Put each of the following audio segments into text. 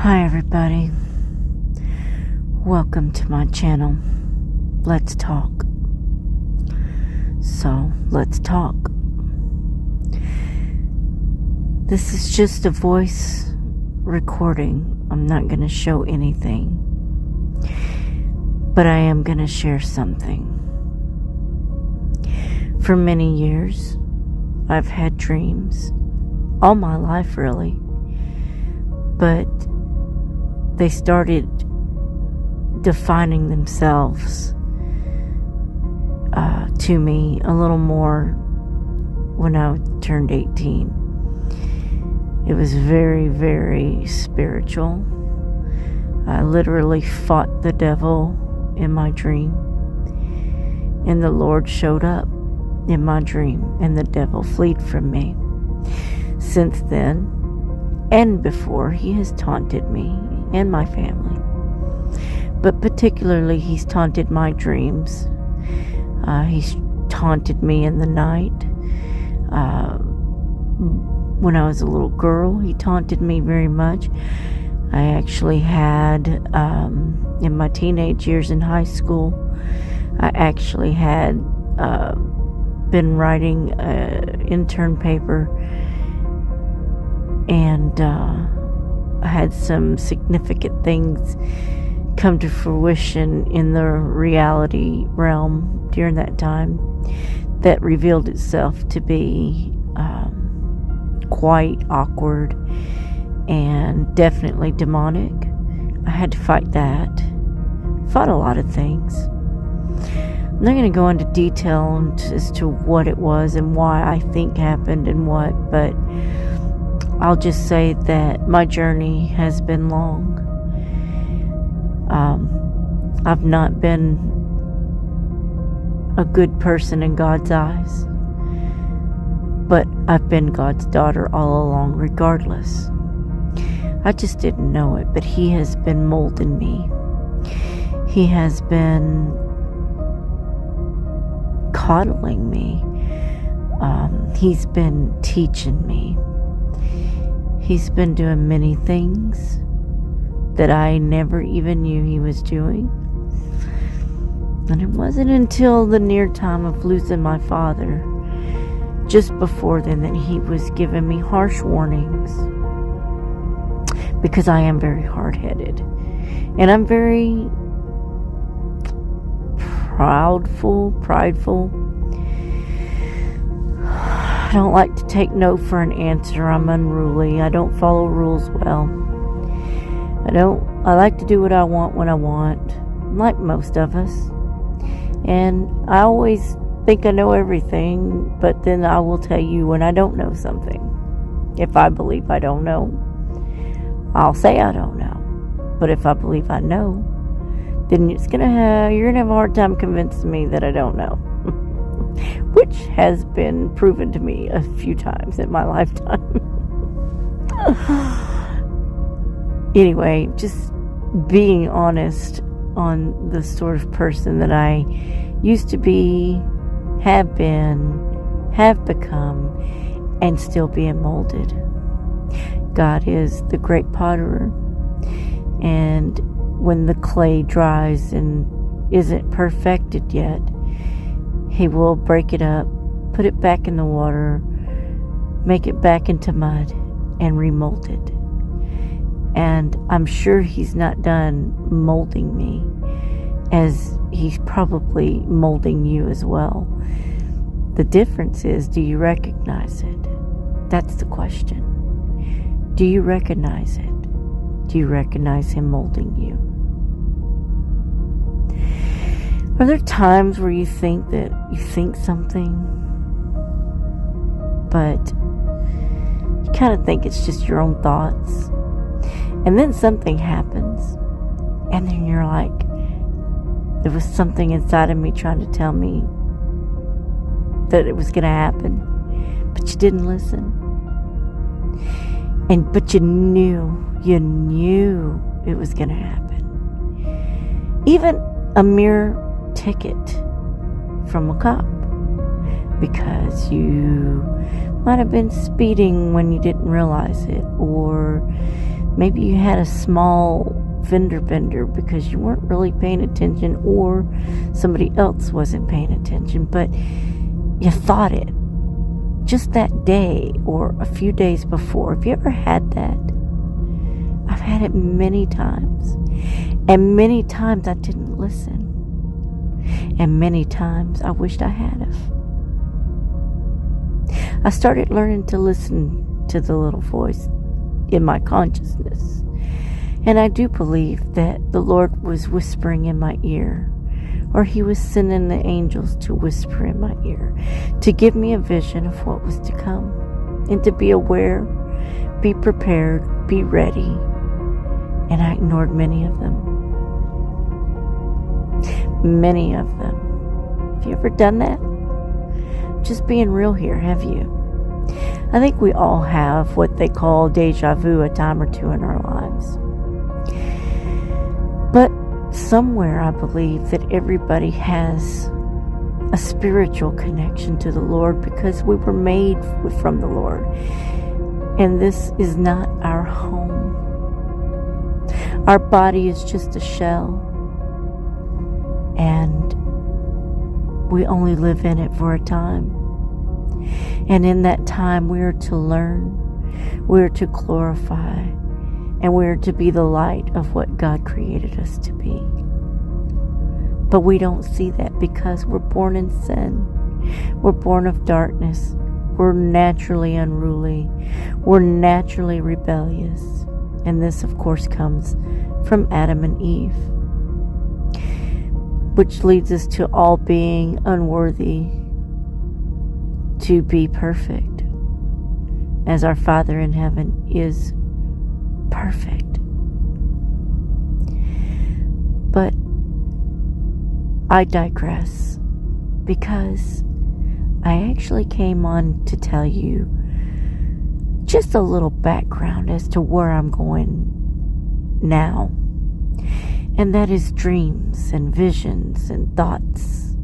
Hi everybody, welcome to my channel. Let's talk. So let's talk. This is just a voice recording. I'm not going to show anything, but I am going to share something. For many years I've had dreams, all my life really, but they started defining themselves to me a little more when I turned 18. It was very, very spiritual. I literally fought the devil in my dream, and the Lord showed up in my dream, and the devil fled from me. Since then, and before, he has taunted me and my family. But particularly, he's taunted my dreams. He's taunted me in the night. When I was a little girl, he taunted me very much. I actually had, in my teenage years in high school, I actually had been writing an intern paper, and I had some significant things come to fruition in the reality realm during that time that revealed itself to be quite awkward and definitely demonic. I had to fight that. Fought a lot of things. I'm not going to go into detail as to what it was and why I think happened and what, but I'll just say that my journey has been long. I've not been a good person in God's eyes, but I've been God's daughter all along regardless. I just didn't know it, but He has been molding me. He has been coddling me. He's been teaching me. He's been doing many things that I never even knew He was doing. And it wasn't until the near time of losing my father, just before then, that He was giving me harsh warnings. Because I am very hard-headed. And I'm very prideful. I don't like to take no for an answer. I'm unruly. I don't follow rules well. I like to do what I want when I want, like most of us. And I always think I know everything, but then I will tell you when I don't know something. If I believe I don't know, I'll say I don't know. But if I believe I know, then you're gonna have a hard time convincing me that I don't know. Which has been proven to me a few times in my lifetime. Anyway, just being honest on the sort of person that I used to be, have been, have become, and still being molded. God is the great potterer, and when the clay dries and isn't perfected yet, He will break it up, put it back in the water, make it back into mud, and remold it. And I'm sure He's not done molding me, as He's probably molding you as well. The difference is, do you recognize it? That's the question. Do you recognize it? Do you recognize Him molding you? Are there times where you think that you think something, but you kind of think it's just your own thoughts, and then something happens, and then you're like, there was something inside of me trying to tell me that it was going to happen, but you didn't listen. But you knew it was going to happen. Even a mere ticket from a cop, because you might have been speeding when you didn't realize it, or Maybe you had a small fender bender because you weren't really paying attention, or somebody else wasn't paying attention, but you thought it just that day or a few days before. Have you ever had that? I've had it many times, and many times I didn't listen, and many times I wished I had have. I started learning to listen to the little voice in my consciousness, and I do believe that the Lord was whispering in my ear, or He was sending the angels to whisper in my ear, to give me a vision of what was to come, and to be aware, be prepared, be ready. And I ignored many of them. Many of them. Have you ever done that? Just being real here, have you? I think we all have what they call deja vu a time or two in our lives. But somewhere I believe that everybody has a spiritual connection to the Lord, because we were made from the Lord. And this is not our home. Our body is just a shell, and we only live in it for a time. And in that time, we are to learn, we are to glorify, and we are to be the light of what God created us to be. But we don't see that because we're born in sin. We're born of darkness. We're naturally unruly. We're naturally rebellious. And this, of course, comes from Adam and Eve, which leads us to all being unworthy to be perfect, as our Father in heaven is perfect. But I digress, because I actually came on to tell you just a little background as to where I'm going now. And that is dreams and visions and thoughts.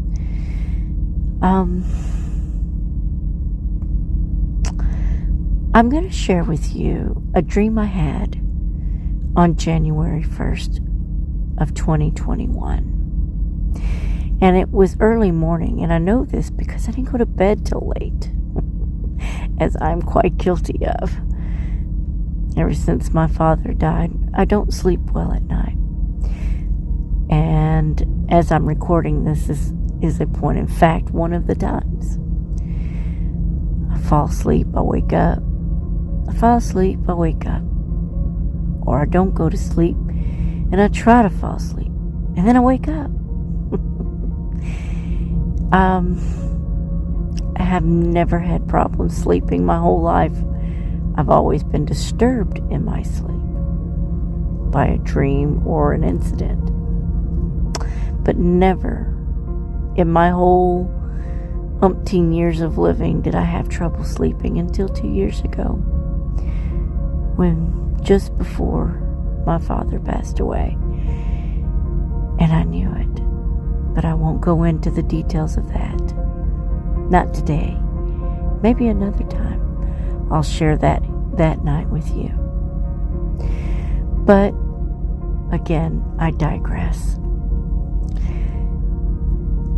I'm going to share with you a dream I had on January 1st of 2021. And it was early morning, and I know this because I didn't go to bed till late, as I'm quite guilty of. Ever since my father died, I don't sleep well at night. And as I'm recording this is a point in fact, one of the times. I fall asleep, I wake up. I fall asleep, I wake up. Or I don't go to sleep, and I try to fall asleep, and then I wake up. I have never had problems sleeping my whole life. I've always been disturbed in my sleep by a dream or an incident. But never in my whole umpteen years of living did I have trouble sleeping until 2 years ago, when just before my father passed away. And I knew it. But I won't go into the details of that. Not today. Maybe another time. I'll share that night with you. But again, I digress.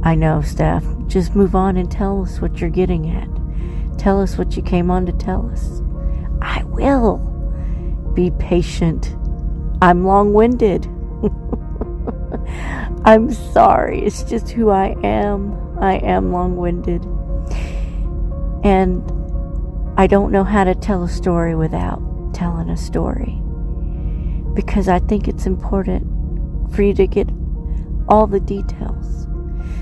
I know, Steph. Just move on and tell us what you're getting at. Tell us what you came on to tell us. I will. Be patient. I'm long-winded. I'm sorry. It's just who I am. I am long-winded. And I don't know how to tell a story without telling a story. Because I think it's important for you to get all the details,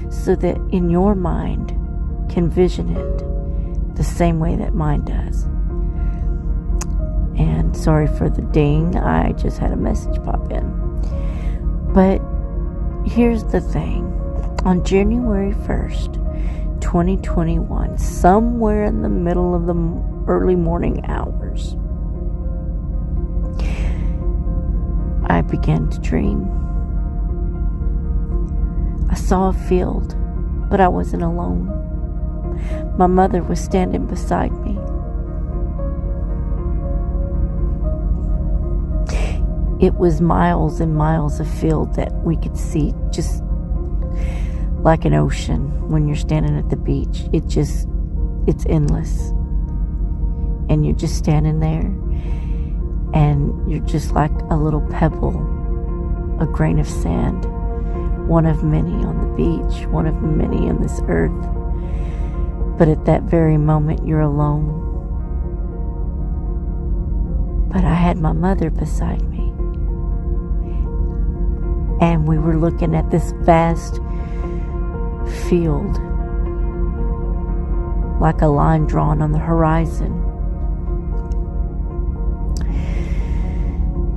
so that in your mind can vision it the same way that mine does. And sorry for the ding. I just had a message pop in. But here's the thing. On January 1st, 2021, somewhere in the middle of the early morning hours, I began to dream. I saw a field, but I wasn't alone. My mother was standing beside me. it was miles and miles of field that we could see, just like an ocean when you're standing at the beach. It's endless. And you're just standing there, and you're just like a little pebble, a grain of sand, one of many on the beach, one of many on this earth. But at that very moment, you're alone. But I had my mother beside me, and we were looking at this vast field, like a line drawn on the horizon.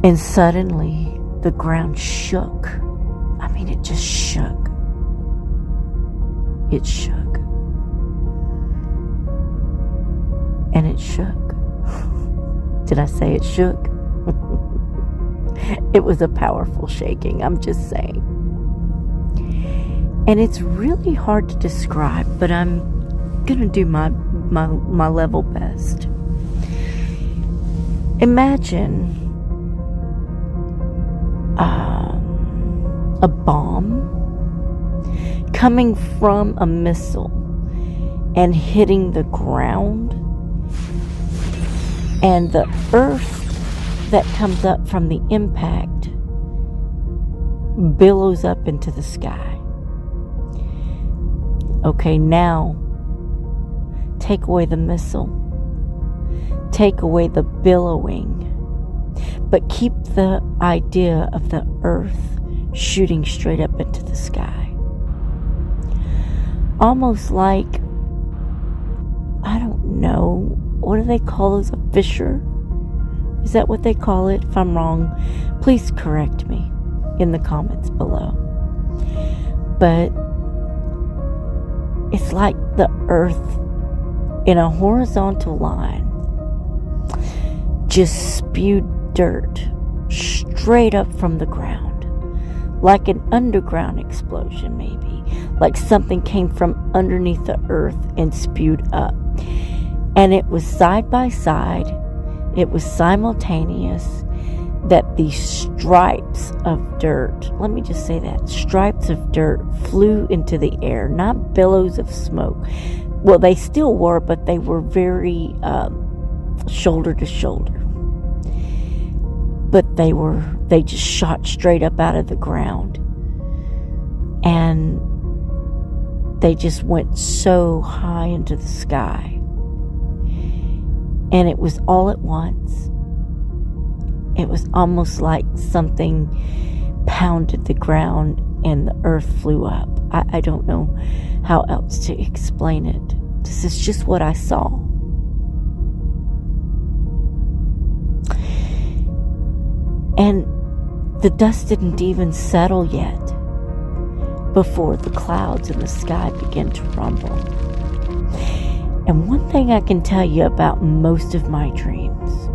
And suddenly the ground shook. I mean, it just shook. It shook. And it shook. Did I say it shook? It was a powerful shaking, I'm just saying. And it's really hard to describe, but I'm gonna do my level best. Imagine a bomb coming from a missile and hitting the ground, and the earth that comes up from the impact billows up into the sky. Okay, now take away the missile, take away the billowing, but keep the idea of the earth shooting straight up into the sky. Almost like, I don't know, what do they call those? A fissure? Is that what they call it? If I'm wrong, please correct me in the comments below. But it's like the earth in a horizontal line just spewed dirt straight up from the ground, like an underground explosion, maybe, like something came from underneath the earth and spewed up. And it was side by side, it was simultaneous, that these stripes of dirt, let me just say that, stripes of dirt flew into the air, not billows of smoke. Well, they still were, but they were very shoulder to shoulder. But they just shot straight up out of the ground. And they just went so high into the sky. And it was all at once. It was almost like something pounded the ground and the earth flew up. I don't know how else to explain it. This is just what I saw. And the dust didn't even settle yet before the clouds in the sky began to rumble. And one thing I can tell you about most of my dreams,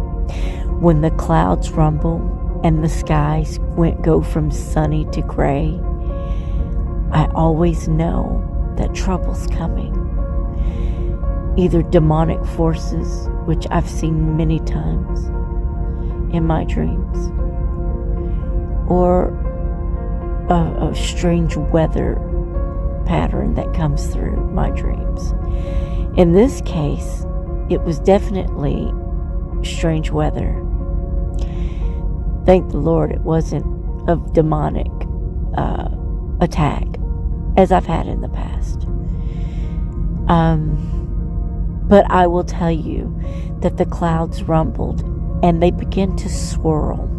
when the clouds rumble and the skies go from sunny to gray, I always know that trouble's coming. Either demonic forces, which I've seen many times in my dreams, or a strange weather pattern that comes through my dreams. In this case, it was definitely strange weather. Thank the Lord it wasn't a demonic attack, as I've had in the past. But I will tell you that the clouds rumbled and they began to swirl,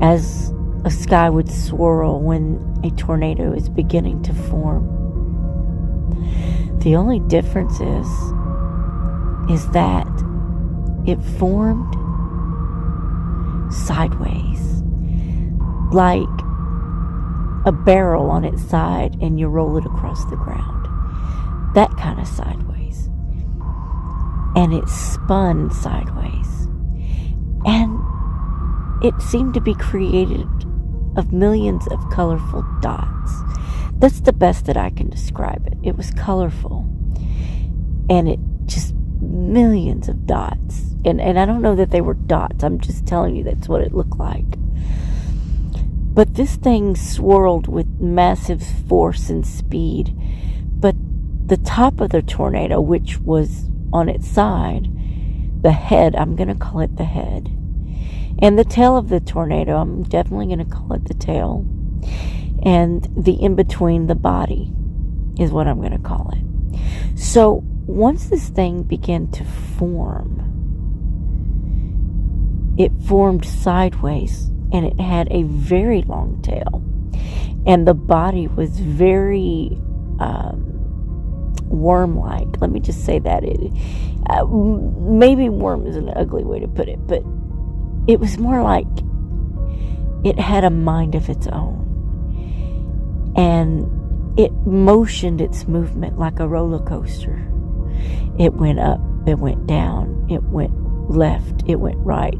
as a sky would swirl when a tornado is beginning to form. The only difference is that it formed sideways, like a barrel on its side and you roll it across the ground. That kind of sideways. And it spun sideways. And it seemed to be created of millions of colorful dots. That's the best that I can describe it. It was colorful. And it just millions of dots and I don't know that they were dots. I'm just telling you that's what it looked like. But this thing swirled with massive force and speed. But the top of the tornado, which was on its side, the head, I'm going to call it the head, and the tail of the tornado, I'm definitely going to call it the tail, and the in-between, the body, is what I'm going to call it. So once this thing began to form, it formed sideways, and it had a very long tail, and the body was very worm-like. Let me just say that. Maybe worm is an ugly way to put it, but it was more like it had a mind of its own, and it motioned its movement like a roller coaster. It went up, it went down, it went left, it went right.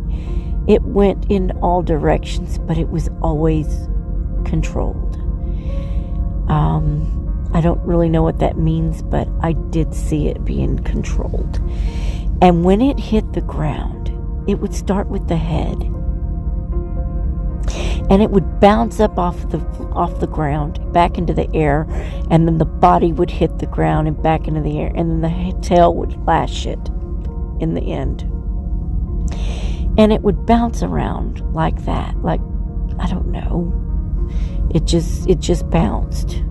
It went in all directions, but it was always controlled. I don't really know what that means, but I did see it being controlled. And when it hit the ground, it would start with the head, and it would bounce up off the ground back into the air, and then the body would hit the ground and back into the air, and then the tail would lash it in the end. And it would bounce around like that, like, I don't know. It just bounced.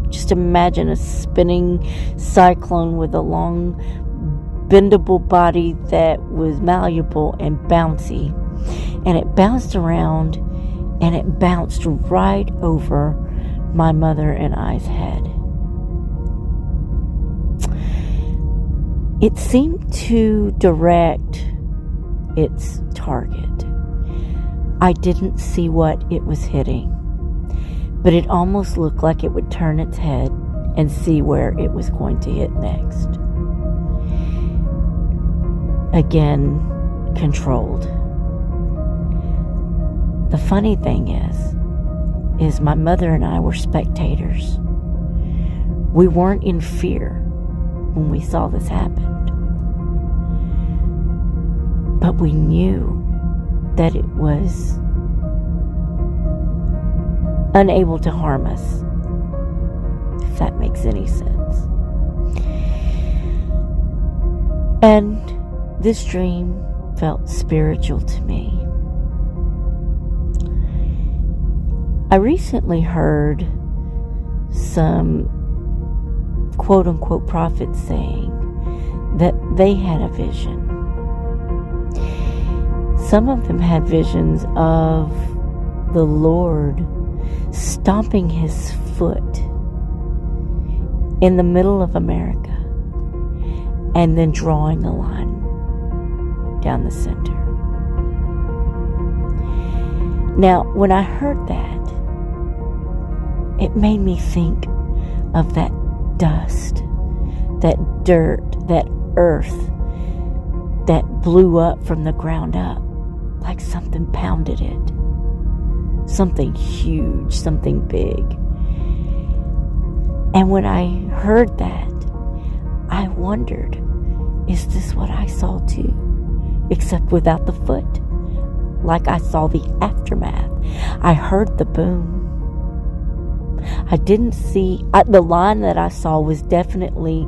Just imagine a spinning cyclone with a long, bendable body that was malleable and bouncy. And it bounced around, and it bounced right over my mother and I's head. It seemed to direct its target. I didn't see what it was hitting, but it almost looked like it would turn its head and see where it was going to hit next. Again, controlled. The funny thing is my mother and I were spectators. We weren't in fear when we saw this happen. But we knew that it was unable to harm us, if that makes any sense. And this dream felt spiritual to me. I recently heard some quote-unquote prophets saying that they had a vision. Some of them had visions of the Lord stomping his foot in the middle of America and then drawing a line down the center. Now, when I heard that, it made me think of that dust, that dirt, that earth that blew up from the ground up, like something pounded it. Something huge, something big. And when I heard that, I wondered, is this what I saw too? Except without the foot. Like I saw the aftermath. I heard the boom. I didn't see, the line that I saw was definitely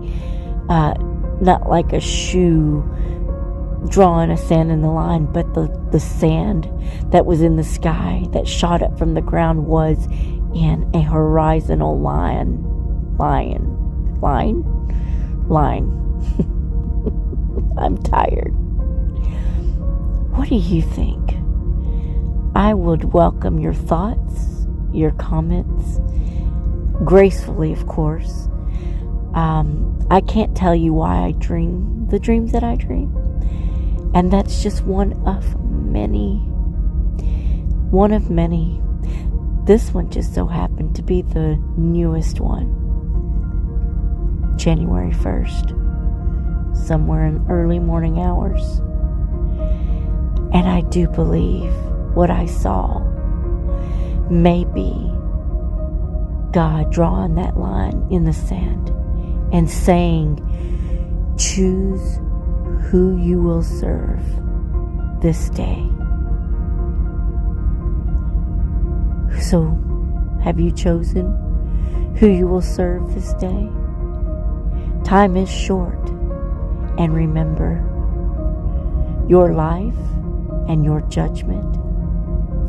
not like a shoe drawing a sand in the line, but the sand that was in the sky that shot up from the ground was in a horizontal line. I'm tired. What do you think? I would welcome your thoughts, your comments, gracefully, of course. I can't tell you why I dream the dreams that I dream. And that's just one of many. This one just so happened to be the newest one. January 1st. Somewhere in early morning hours. And I do believe what I saw may be God drawing that line in the sand and saying, choose who you will serve this day. So, have you chosen who you will serve this day? Time is short, and remember, your life and your judgment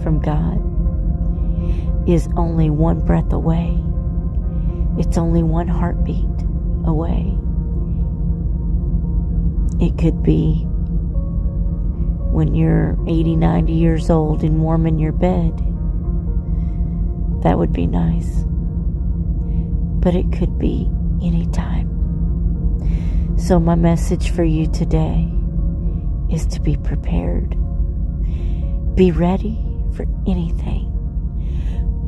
from God is only one breath away. It's only one heartbeat away. It could be when you're 80, 90 years old and warm in your bed. That would be nice. But it could be any time. So my message for you today is to be prepared. Be ready for anything.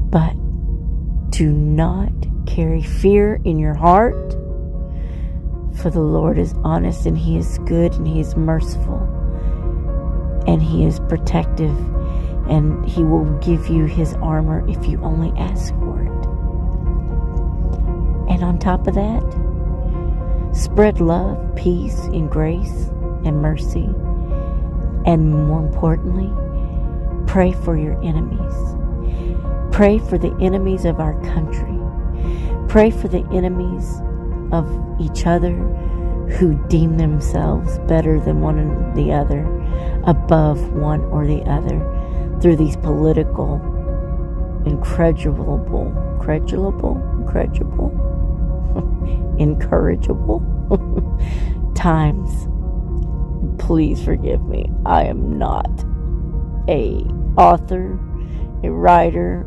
But do not carry fear in your heart. For the Lord is honest, and He is good, and He is merciful, and He is protective, and He will give you His armor if you only ask for it. And on top of that, spread love, peace, and grace, and mercy. And more importantly, pray for your enemies. Pray for the enemies of our country. Pray for the enemies of each other who deem themselves better than one and the other, above one or the other, through these political, incorrigible times. Please forgive me. I am not a author, a writer,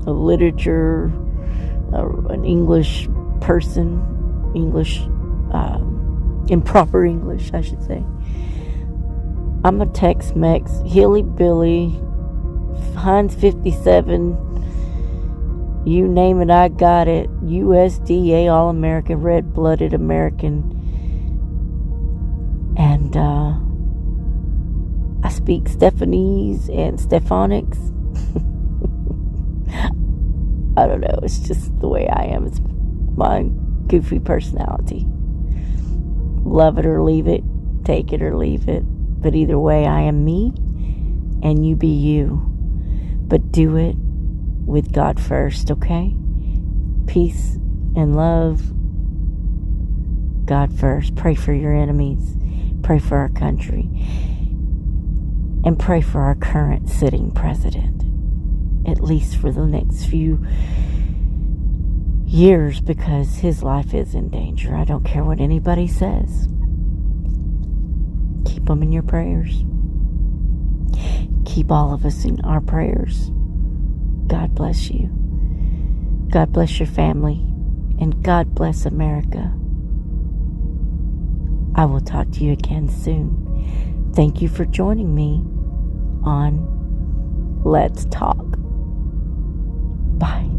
a literature, an English person, improper English, I should say. I'm a Tex-Mex, Hilly-Billy, Heinz 57, you name it, I got it, USDA All-American, red-blooded American, and I speak Stefanie's and Stefanics. I don't know, it's just the way I am. It's my goofy personality. Love it or leave it, take it or leave it. But either way, I am me, and you be you. But do it with God first, okay? Peace and love. God first. Pray for your enemies. Pray for our country. And pray for our current sitting president. At least for the next few years, because his life is in danger. I don't care what anybody says. Keep them in your prayers. Keep all of us in our prayers. God bless you. God bless your family. And God bless America. I will talk to you again soon. Thank you for joining me on Let's Talk. Bye.